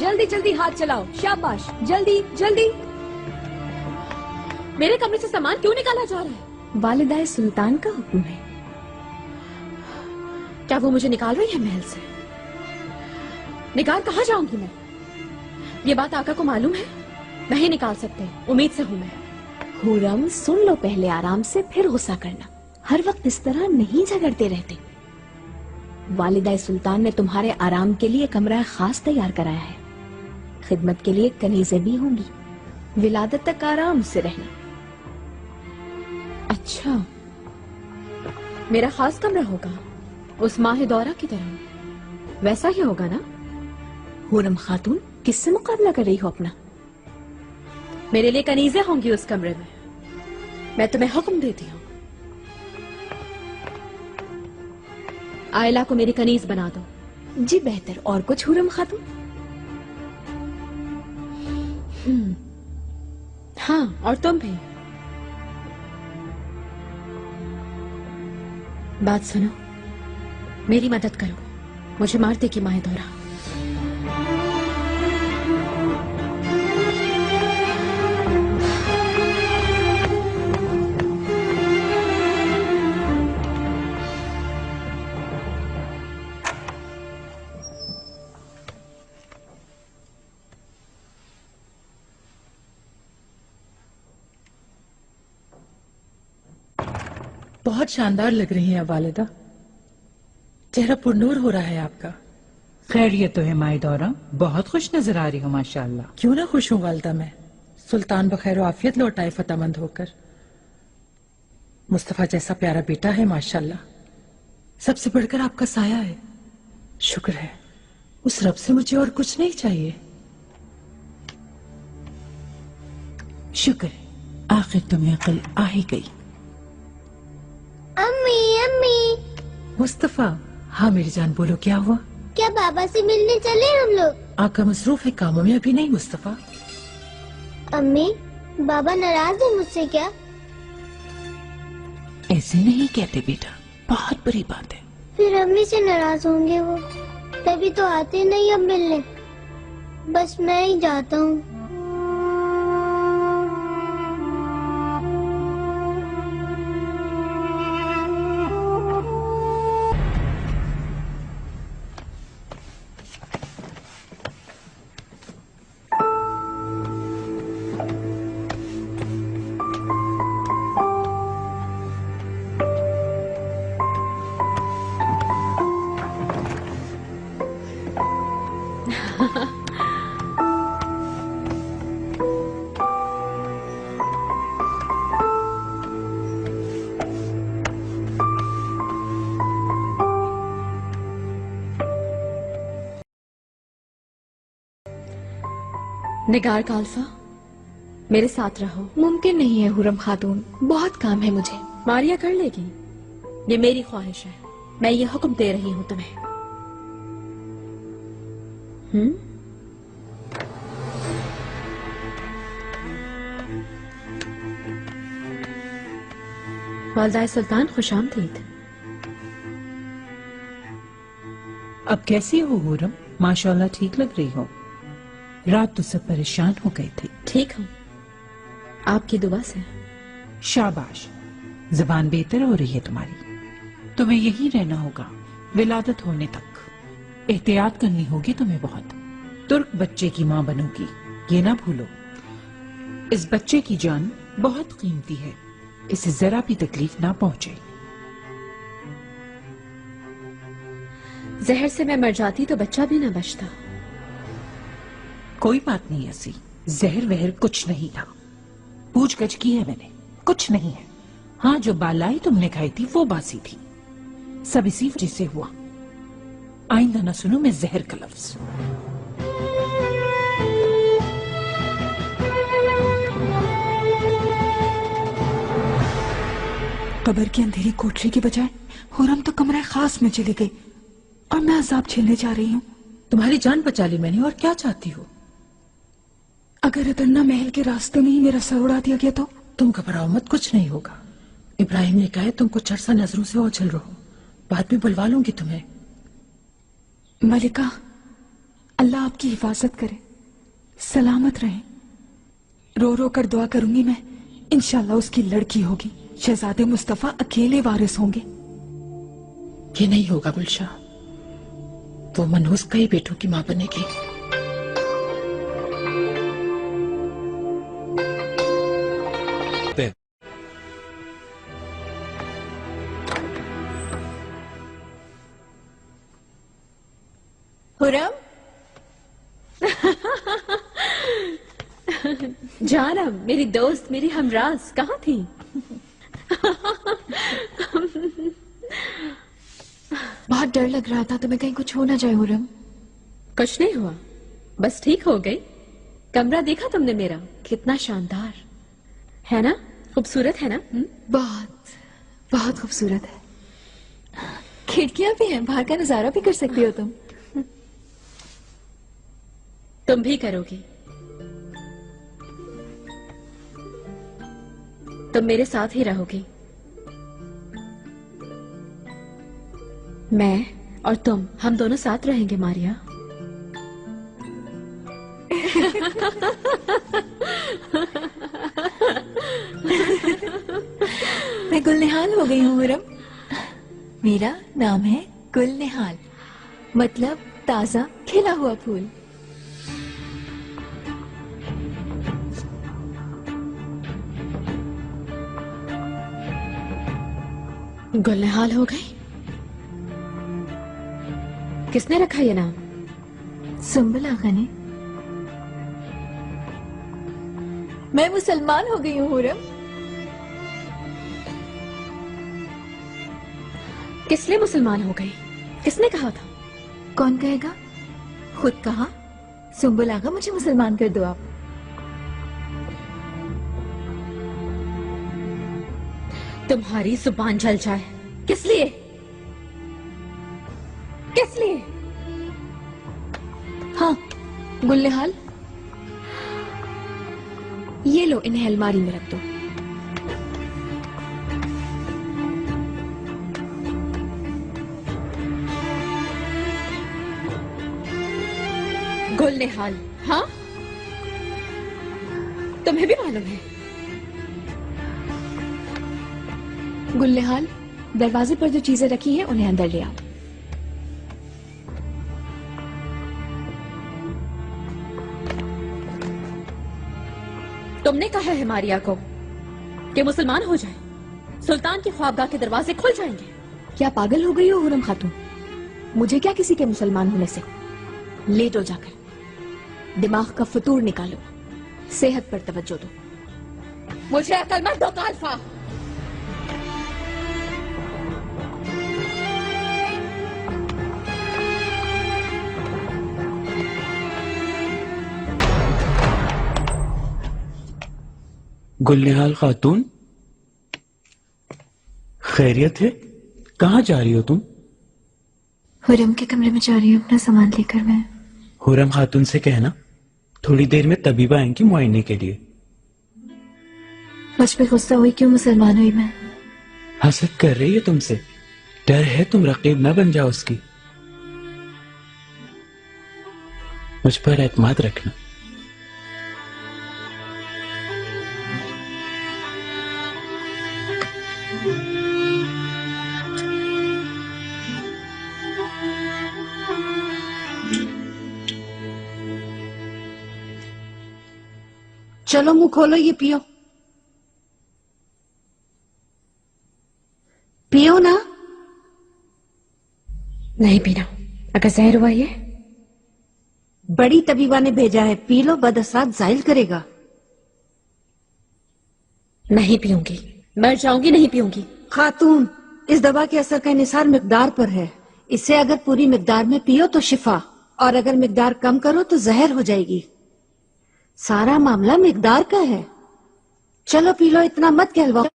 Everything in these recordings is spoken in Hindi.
जल्दी जल्दी हाथ चलाओ, शाबाश, जल्दी जल्दी। मेरे कमरे से सामान क्यों निकाला जा रहा है? वालिदाए सुल्तान का हुक्म है। क्या वो मुझे निकाल रही है महल से? निकाल कहाँ जाऊंगी मैं? ये बात आका को मालूम है? नहीं निकाल सकते, उम्मीद से हूं मैं। हुरम सुन लो पहले आराम से, फिर गुस्सा करना। हर वक्त इस तरह नहीं झगड़ते रहते। वालिदाए सुल्तान ने तुम्हारे आराम के लिए कमरा खास तैयार कराया है। खिदमत के लिए कनीजें भी होंगी। विलादत तक आराम से रहना। अच्छा, मेरा खास कमरा होगा, उस माह दौरा की तरह। वैसा ही होगा ना? हुरम खातून, किससे मुकाबला कर रही हो अपना? मेरे लिए कनीजें होंगी उस कमरे में। मैं तुम्हें हुक्म देती हूँ, आयला को मेरी कनीज बना दो। जी बेहतर। और कुछ हुरम खातून? हाँ, और तुम भी। बात सुनो, मेरी मदद करो, मुझे मार दे कि माह दौरा। बहुत शानदार लग रही हैं वालिदा। चेहरा पुरनूर हो रहा है आपका। खैरियत तो है माई दौरा, बहुत खुश नजर आ रही हो माशाल्लाह। क्यों ना खुश हूँ वालिदा मैं। सुल्तान बखैर आफियत लौटाए फतेहमंद होकर। मुस्तफा जैसा प्यारा बेटा है माशाल्लाह। सबसे बढ़कर आपका साया है। शुक्र है, उस रब से मुझे और कुछ नहीं चाहिए। शुक्र है, आखिर तुम्हें अकल आ ही गई। अम्मी अम्मी। मुस्तफा, हाँ मेरी जान, बोलो क्या हुआ? क्या बाबा से मिलने चले हम लोग? आका मसरूफ है कामों में, अभी नहीं मुस्तफा। अम्मी, बाबा नाराज है मुझसे क्या? ऐसे नहीं कहते बेटा, बहुत बुरी बात है। फिर अम्मी से नाराज होंगे वो, तभी तो आते नहीं अब मिलने। बस मैं ही जाता हूँ। निगार काल्फा, मेरे साथ रहो। मुमकिन नहीं है हुरम खातून, बहुत काम है मुझे। मारिया कर लेगी, ये मेरी ख्वाहिश है। मैं ये हुक्म दे रही हूँ तुम्हें। वालिदाए सुल्तान, खुशामदीद। अब कैसी हो हुरम? माशाल्लाह ठीक लग रही हो। रात तो सब परेशान हो गए थे। ठीक हूँ, आपकी दुआ से। शाबाश, जबान बेहतर हो रही है तुम्हारी। तुम्हें यहीं रहना होगा विलादत होने तक। एहतियात करनी होगी तुम्हें बहुत। तुर्क बच्चे की माँ बनोगी, ये ना भूलो। इस बच्चे की जान बहुत कीमती है, इसे जरा भी तकलीफ ना पहुंचे। जहर से मैं मर जाती तो बच्चा भी ना बचता। कोई बात नहीं ऐसी, जहर वहर कुछ नहीं था। पूछगछ की है मैंने, कुछ नहीं है। हाँ, जो बालाई तुमने खाई थी वो बासी थी। सब इसी वजह से हुआ। आइंदा ना सुनो मैं जहर का लफ्ज। कब्र की अंधेरी कोठरी के बजाय हुरम तो कमरा खास में चली गई और मैं अजाब झेलने जा रही हूँ। तुम्हारी जान बचा ली मैंने, और क्या चाहती हो? अगर अदन्ना महल के रास्ते में ही मेरा सर उड़ा दिया गया तो? तुम घबराओ मत, कुछ नहीं होगा। इब्राहिम ने कहा है तुम कुछ अरसा नजरों से ओझल रहो, बाद में बुलवा लूंगी तुम्हें। मलिका, अल्लाह आपकी हिफाजत करे, सलामत रहे। रो रो कर दुआ करूंगी मैं, इंशाल्लाह उसकी लड़की होगी। शहजादे मुस्तफा अकेले वारिस होंगे। ये नहीं होगा गुलशाह, वो मनहूस कई बेटों की मां बनेगी। हुरम, जानम, मेरी दोस्त, मेरी हमराज कहाँ थी? बहुत डर लग रहा था तुम्हें कहीं कुछ हो ना जाए हुरम। कुछ नहीं हुआ, बस ठीक हो गई। कमरा देखा तुमने मेरा? कितना शानदार है ना, खूबसूरत है ना? बहुत बहुत खूबसूरत है। खिड़कियां भी हैं, बाहर का नजारा भी कर सकती हो तुम। तुम भी करोगी। तुम मेरे साथ ही रहोगी। मैं और तुम, हम दोनों साथ रहेंगे मारिया। मैं गुलनिहाल हो गई हूँ हुरम। मेरा नाम है गुलनिहाल, मतलब ताजा खिला हुआ फूल। गुलनिहाल हो गई? किसने रखा ये नाम? सुंबल आगा ने। मैं मुसलमान हो गई हूँ हुरम। किस लिए मुसलमान हो गई? किसने कहा था? कौन कहेगा, खुद कहा। सुंबल आगा मुझे मुसलमान कर दो आप। तुम्हारी जुबान जल जाए। किस लिए? किस लिए? हाँ, गुलनिहाल, ये लो, इन्हें अलमारी में रख दो। गुलनिहाल? हाँ, तुम्हें भी मालूम है? गुलनिहाल, दरवाजे पर जो चीजें रखी हैं उन्हें अंदर ले आओ। तुमने कहा है मारिया को कि मुसलमान हो जाए, सुल्तान की ख्वाबगाह के दरवाजे खुल जाएंगे। क्या पागल हो गई हो हुरम खातून? मुझे क्या किसी के मुसलमान होने से? लेटो जाकर, दिमाग का फतूर निकालो, सेहत पर तवज्जो दो। मुझे अकल मत दो काल्फा। गुलनिहाल खातून, खैरियत है? कहाँ जा रही हो तुम? हुरम के कमरे में जा रही हूँ अपना सामान लेकर। मैं हुरम खातून से कहना थोड़ी देर में तबीबा आएंगी मुआयने के लिए। मुझ पे गुस्सा हुई क्यों मुसलमान हुई मैं? हसद कर रही है तुमसे, डर है तुम रकीब न बन जाओ उसकी। मुझ पर एतमाद रखना। चलो मुंह खोलो, ये पियो। पियो ना। नहीं पीना, अगर जहर हुआ ये। बड़ी तबीबा ने भेजा है, पी लो, बदअसरात जाहिल करेगा। नहीं पीऊंगी, मर जाऊंगी, नहीं पीऊंगी। खातून, इस दवा के असर का इन्हिसार मिकदार पर है। इसे अगर पूरी मिकदार में पियो तो शिफा, और अगर मिकदार कम करो तो जहर हो जाएगी। सारा मामला मिकदार का है। चलो पी लो, इतना मत कहलवाओ।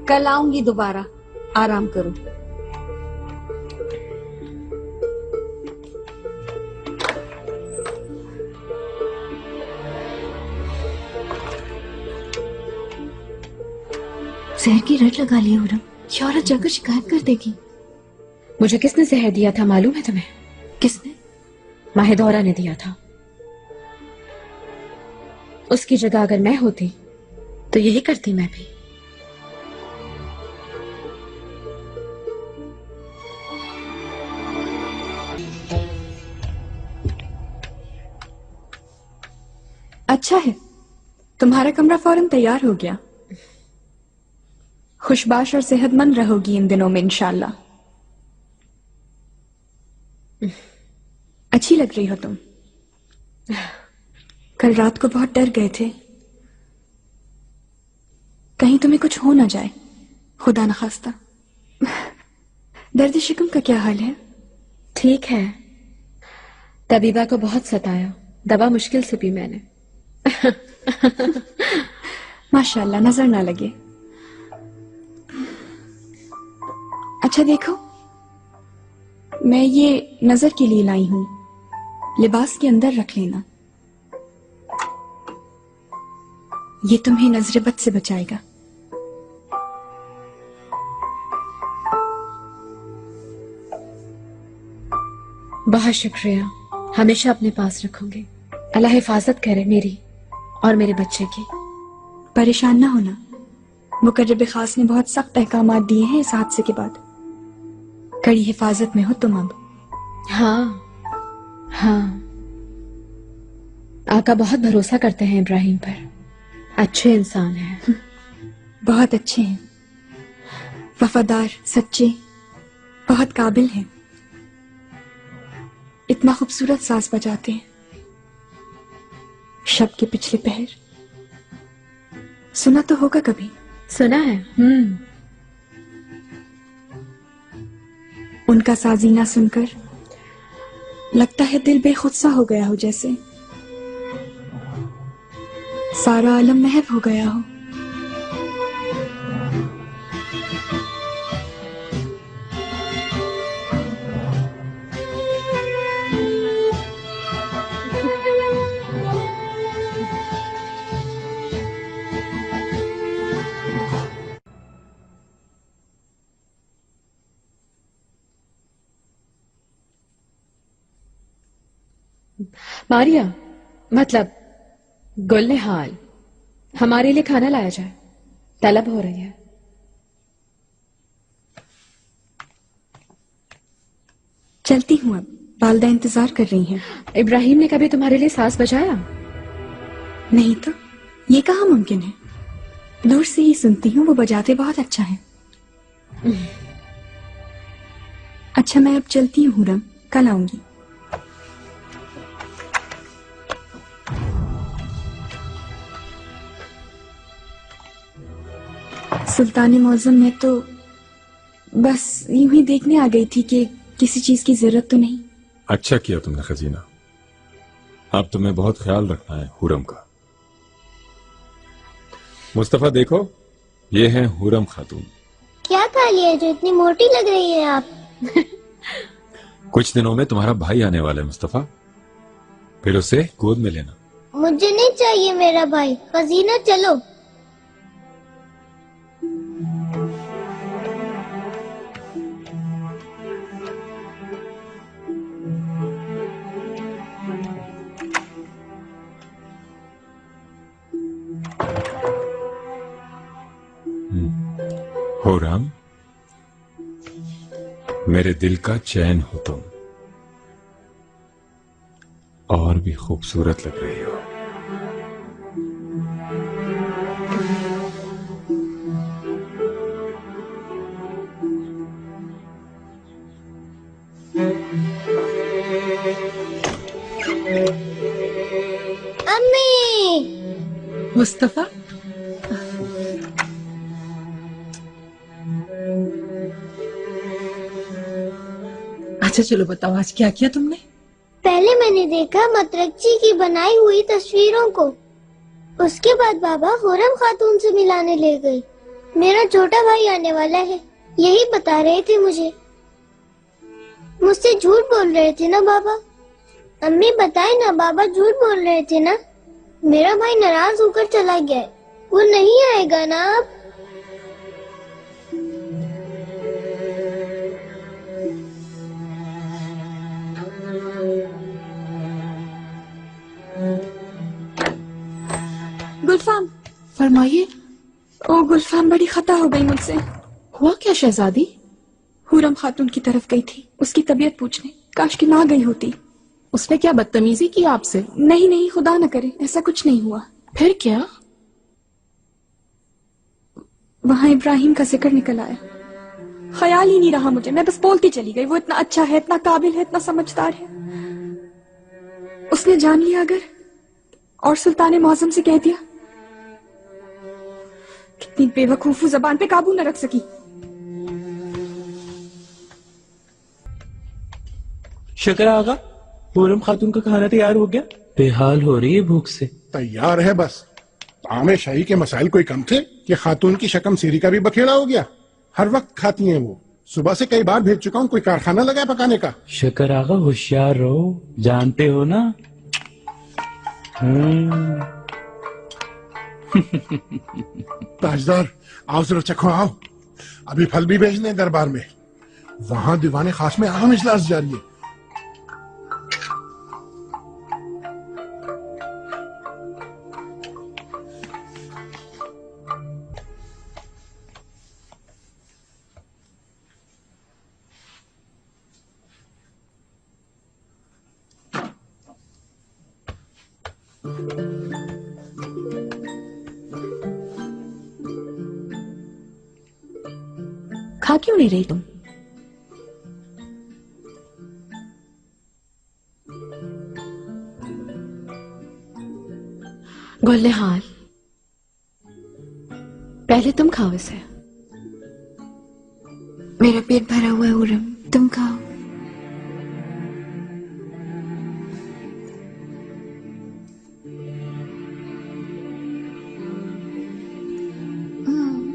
कल आऊंगी दोबारा, आराम करो। जहर की रट लगा ली हुरम, ये औरत जाकर शिकायत कर देगी। मुझे किसने जहर दिया था मालूम है तुम्हें? किसने? माहिदौरा ने दिया था। उसकी जगह अगर मैं होती तो यही करती मैं भी। अच्छा है, तुम्हारा कमरा फौरन तैयार हो गया। खुशबाश और सेहतमंद रहोगी इन दिनों में इंशाल्लाह। अच्छी लग रही हो तुम। कल रात को बहुत डर गए थे, कहीं तुम्हें कुछ हो ना जाए, खुदा न खास्ता। दर्द शिकम का क्या हाल है? ठीक है, तबीबा को बहुत सताया, दवा मुश्किल से पी मैंने। माशाल्लाह, नजर ना लगे। अच्छा देखो, मैं ये नजर के लिए लाई हूं, लिबास के अंदर रख लेना, ये तुम्हें नजर बद से बचाएगा। बहुत शुक्रिया, हमेशा अपने पास रखूंगी। अल्लाह हिफाजत करे मेरी और मेरे बच्चे की। परेशान ना होना, मुकर्रब खास ने बहुत सख्त अहकामात दिए हैं इस हादसे के बाद। कड़ी हिफाजत में हो तुम अब। हाँ हाँ, आका बहुत भरोसा करते हैं इब्राहिम पर, अच्छे इंसान हैं। बहुत अच्छे हैं, वफादार, सच्चे, बहुत काबिल हैं। इतना खूबसूरत साज बजाते हैं। शब के पिछले पहर सुना तो होगा कभी? सुना है। उनका साजीना सुनकर लगता है दिल बेखुद सा हो गया हो, जैसे सारा आलम महव हो गया हो। मारिया, मतलब गुलनिहाल, हमारे लिए खाना लाया जाए, तलब हो रही है। चलती हूँ अब, वालदा इंतजार कर रही हैं। इब्राहिम ने कभी तुम्हारे लिए साज बजाया? नहीं तो, ये कहाँ मुमकिन है। दूर से ही सुनती हूँ, वो बजाते बहुत अच्छा है। अच्छा, मैं अब चलती हूँ हुरम, कल आऊंगी। सुल्तान मौजम में तो बस यूं ही देखने आ गई थी कि किसी चीज की जरूरत तो नहीं। अच्छा किया तुमने खजीना, अब तुम्हें बहुत ख्याल रखना है हुरम का। मुस्तफा देखो, ये हैं हुरम खातून। क्या खा लिया है जो इतनी मोटी लग रही है आप? कुछ दिनों में तुम्हारा भाई आने वाला है मुस्तफा, फिर उसे गोद में लेना। मुझे नहीं चाहिए मेरा भाई, खजीना चलो। हुरम, मेरे दिल का चैन हो तुम, और भी खूबसूरत लग रही हो। अम्मी! मुस्तफा, अच्छा चलो बताओ, आज क्या किया तुमने? पहले मैंने देखा मतरकची की बनाई हुई तस्वीरों को, उसके बाद बाबा खुरम खातून से मिलाने ले गए। मेरा छोटा भाई आने वाला है, यही बता रहे थे मुझे। मुझसे झूठ बोल रहे थे ना बाबा? अम्मी बताए ना, बाबा झूठ बोल रहे थे ना? मेरा भाई नाराज होकर चला गया है, वो नहीं आएगा ना अब? गुलफाम। फरमाइए। ओ गुलफाम, बड़ी खता हो गई मुझसे। हुआ क्या शहजादी? हुरम खातून की तरफ गई थी उसकी तबीयत पूछने, काश कि ना गई होती। उसने क्या बदतमीजी की आपसे? नहीं नहीं, खुदा न करे, ऐसा कुछ नहीं हुआ। फिर क्या? वहां इब्राहिम का जिक्र निकल आया। ख्याल ही नहीं रहा मुझे, मैं बस बोलती चली गई। वो इतना अच्छा है, इतना काबिल है, इतना समझदार है। उसने जान लिया अगर, और सुल्तान मौसम से कह दिया। कितनी बेवकूफ, जबान पे काबू न रख सकी। शकर आगा, हुरम खातून का खाना तैयार हो गया? बेहाल हो रही है भूख से। तैयार है बस। तामे शाही के मसाइल कोई कम थे कि खातून की शकम सीरी का भी बखेड़ा हो गया। हर वक्त खाती हैं वो। सुबह से कई बार भेज चुका हूँ, कोई कारखाना लगा है पकाने का। शकर आगा होशियार रहो, जानते हो ना। ताजदार आओ जरा चखो, आओ। अभी फल भी भेजने हैं दरबार में। वहां दीवाने खास में अहम इजलास जारी है। खा क्यों नहीं रही तुम? गुलनिहाल, पहले तुम खाओ इसे। मेरा पेट भरा हुआ है हुरम, तुम खाओ।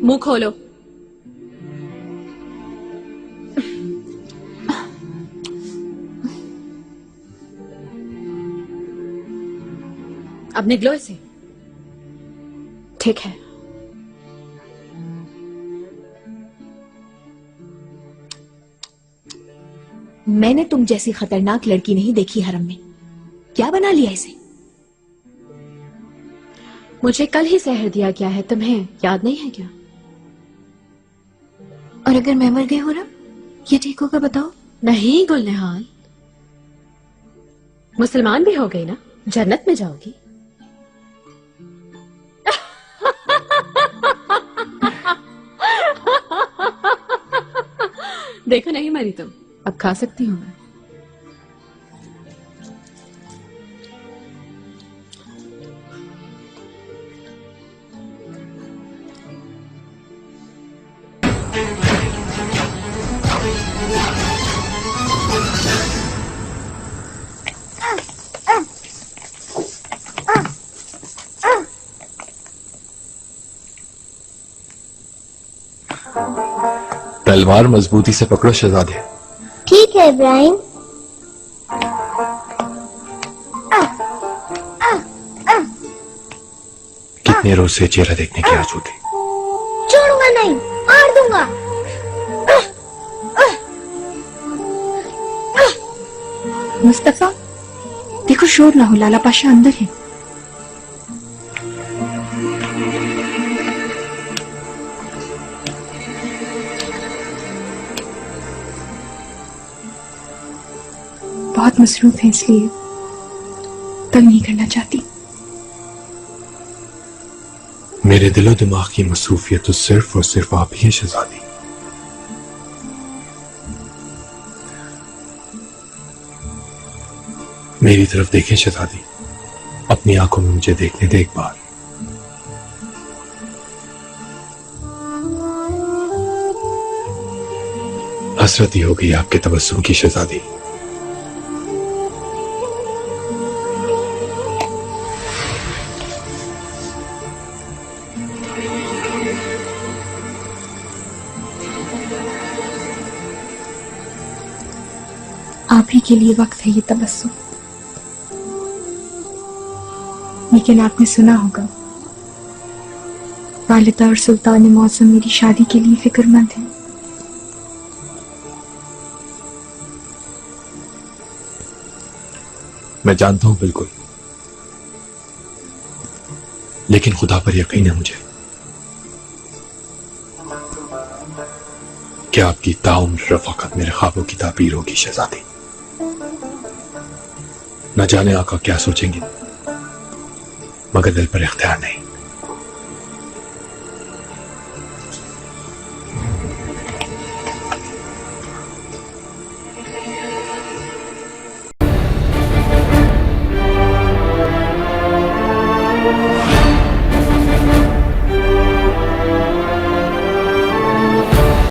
मुंह खोलो। अब निकलो इसे। ठीक है। मैंने तुम जैसी खतरनाक लड़की नहीं देखी हरम में। क्या बना लिया इसे? मुझे कल ही जहर दिया गया है, तुम्हें याद नहीं है क्या? और अगर मैं मर गई हुरम, ये ठीक होगा बताओ? नहीं गुलनिहाल, मुसलमान भी हो गई ना, जन्नत में जाओगी। देखो नहीं मरी तुम, अब खा सकती हूं मैं। तलवार मजबूती से पकड़ो शहजादे। ठीक है इब्राहिम। कितने रोज से चेहरा देखने की आरज़ू थी। छोड़ूंगा नहीं, मार दूंगा। मुस्तफा, देखो शोर ना हो, लाला पाशा अंदर है। बहुत मसरूफ है इसलिए तंग नहीं करना चाहती। मेरे दिलो दिमाग की मसरूफियत तो सिर्फ और सिर्फ आप ही हैं शहजादी। मेरी तरफ देखें शहजादी, अपनी आंखों में मुझे देखने दे एक बार। हसरत ही हो गई आपके तबस्सुम की शहजादी। आप ही के लिए वक्त है ये तबस्सुम। लेकिन आपने सुना होगा, वालिदा और सुल्तान मौसम मेरी शादी के लिए फिक्रमंद है। मैं जानता हूं बिल्कुल। लेकिन खुदा पर यकीन है मुझे कि आपकी ताउम्र रफाकत मेरे ख्वाबों की ताबीर होगी शहजादी। न जाने आका क्या सोचेंगे, मगर दिल पर इख्तियार नहीं।